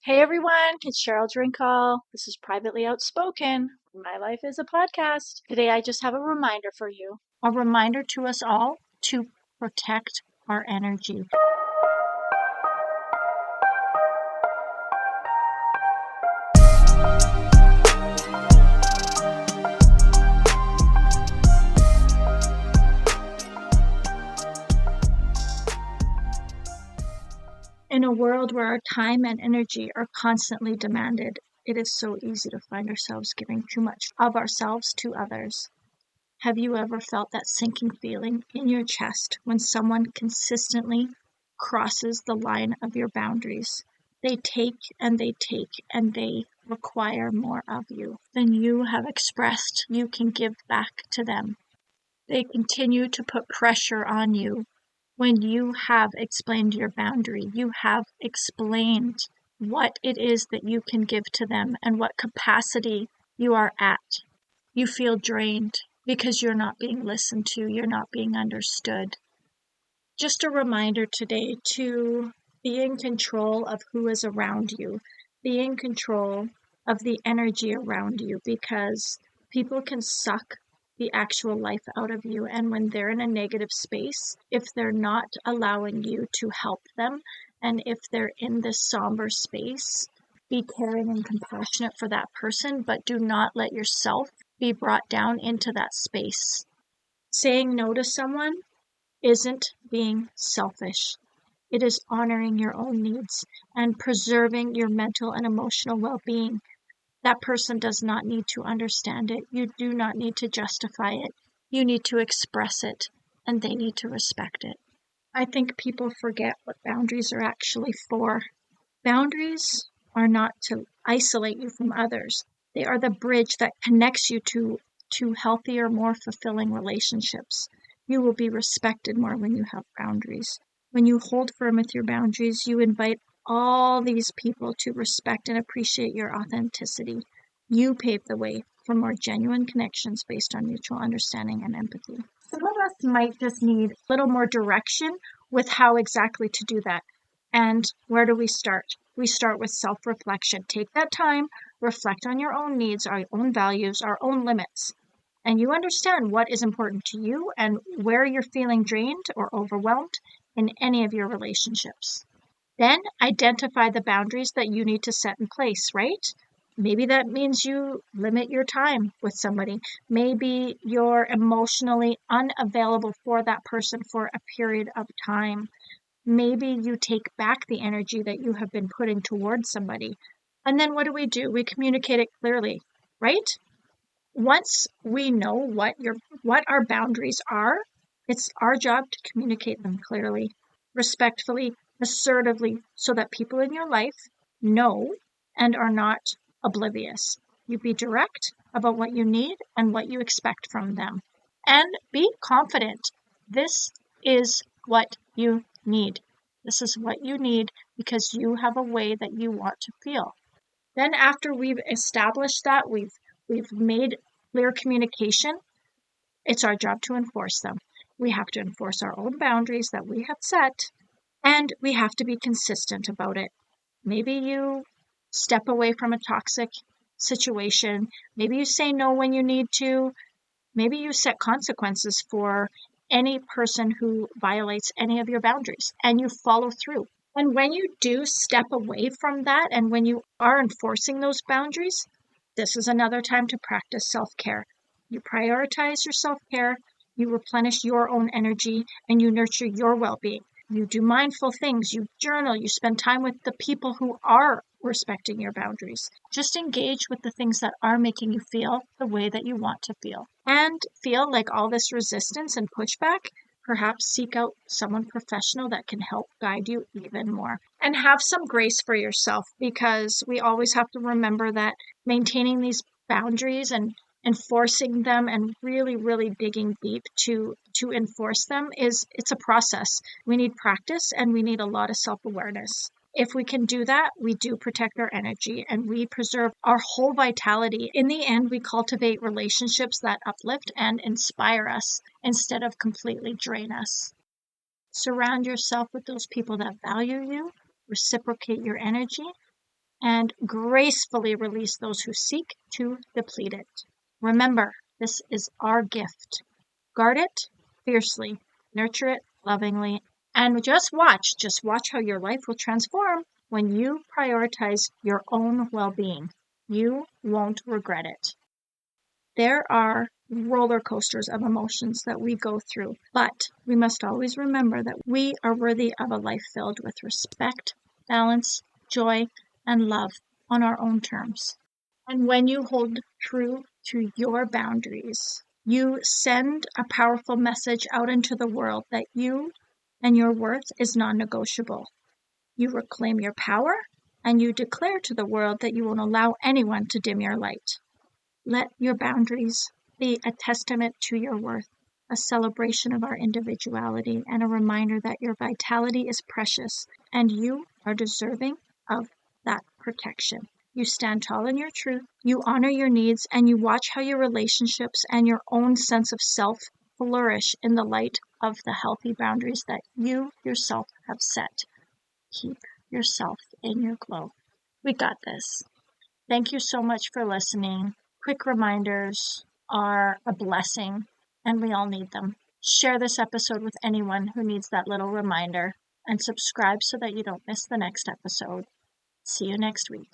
Hey everyone, it's Cheryl Drinkall. This is Privately Outspoken. My Life is a Podcast. Today I just have a reminder for you. A reminder to us all to protect our energy. In a world where our time and energy are constantly demanded, it is so easy to find ourselves giving too much of ourselves to others. Have you ever felt that sinking feeling in your chest when someone consistently crosses the line of your boundaries? They take and they take and they require more of you than you have expressed you can give back to them. They continue to put pressure on you when you have explained your boundary. You have explained what it is that you can give to them and what capacity you are at. You feel drained because you're not being listened to, you're not being understood. Just a reminder today to be in control of who is around you, be in control of the energy around you, because people can suck the actual life out of you. And when they're in a negative space, if they're not allowing you to help them, and if they're in this somber space, be caring and compassionate for that person, but do not let yourself be brought down into that space. Saying no to someone isn't being selfish. It is honoring your own needs and preserving your mental and emotional well-being. That person does not need to understand it. You do not need to justify it. You need to express it, and they need to respect it. I think people forget what boundaries are actually for. Boundaries are not to isolate you from others. They are the bridge that connects you to healthier, more fulfilling relationships. You will be respected more when you have boundaries. When you hold firm with your boundaries, you invite all these people to respect and appreciate your authenticity. You pave the way for more genuine connections based on mutual understanding and empathy. Some of us might just need a little more direction with how exactly to do that. And where do we start? We start with self-reflection. Take that time, reflect on your own needs, our own values, our own limits. And you understand what is important to you and where you're feeling drained or overwhelmed in any of your relationships. Then identify the boundaries that you need to set in place, right? Maybe that means you limit your time with somebody. Maybe you're emotionally unavailable for that person for a period of time. Maybe you take back the energy that you have been putting towards somebody. And then what do? We communicate it clearly, right? Once we know what our boundaries are, it's our job to communicate them clearly, respectfully, assertively, so that people in your life know and are not oblivious. You be direct about what you need and what you expect from them. And be confident. This is what you need. This is what you need because you have a way that you want to feel. Then after we've established that, we've made clear communication, it's our job to enforce them. We have to enforce our own boundaries that we have set, and we have to be consistent about it. Maybe you step away from a toxic situation. Maybe you say no when you need to. Maybe you set consequences for any person who violates any of your boundaries, and you follow through. And when you do step away from that, and when you are enforcing those boundaries, this is another time to practice self-care. You prioritize your self-care, you replenish your own energy, and you nurture your well-being. You do mindful things, you journal, you spend time with the people who are respecting your boundaries. Just engage with the things that are making you feel the way that you want to feel. And feel like all this resistance and pushback, perhaps seek out someone professional that can help guide you even more. And have some grace for yourself, because we always have to remember that maintaining these boundaries and enforcing them and really, really digging deep to enforce them it's a process. We need practice and we need a lot of self-awareness. If we can do that, we do protect our energy and we preserve our whole vitality. In the end, we cultivate relationships that uplift and inspire us instead of completely drain us. Surround yourself with those people that value you, reciprocate your energy, and gracefully release those who seek to deplete it. Remember, this is our gift. Guard it fiercely, nurture it lovingly, and just watch how your life will transform when you prioritize your own well-being. You won't regret it. There are roller coasters of emotions that we go through, but we must always remember that we are worthy of a life filled with respect, balance, joy, and love on our own terms. And when you hold true to your boundaries, you send a powerful message out into the world that you and your worth is non-negotiable. You reclaim your power and you declare to the world that you won't allow anyone to dim your light. Let your boundaries be a testament to your worth, a celebration of our individuality, and a reminder that your vitality is precious and you are deserving of that protection. You stand tall in your truth, you honor your needs, and you watch how your relationships and your own sense of self flourish in the light of the healthy boundaries that you yourself have set. Keep yourself in your glow. We got this. Thank you so much for listening. Quick reminders are a blessing, and we all need them. Share this episode with anyone who needs that little reminder, and subscribe so that you don't miss the next episode. See you next week.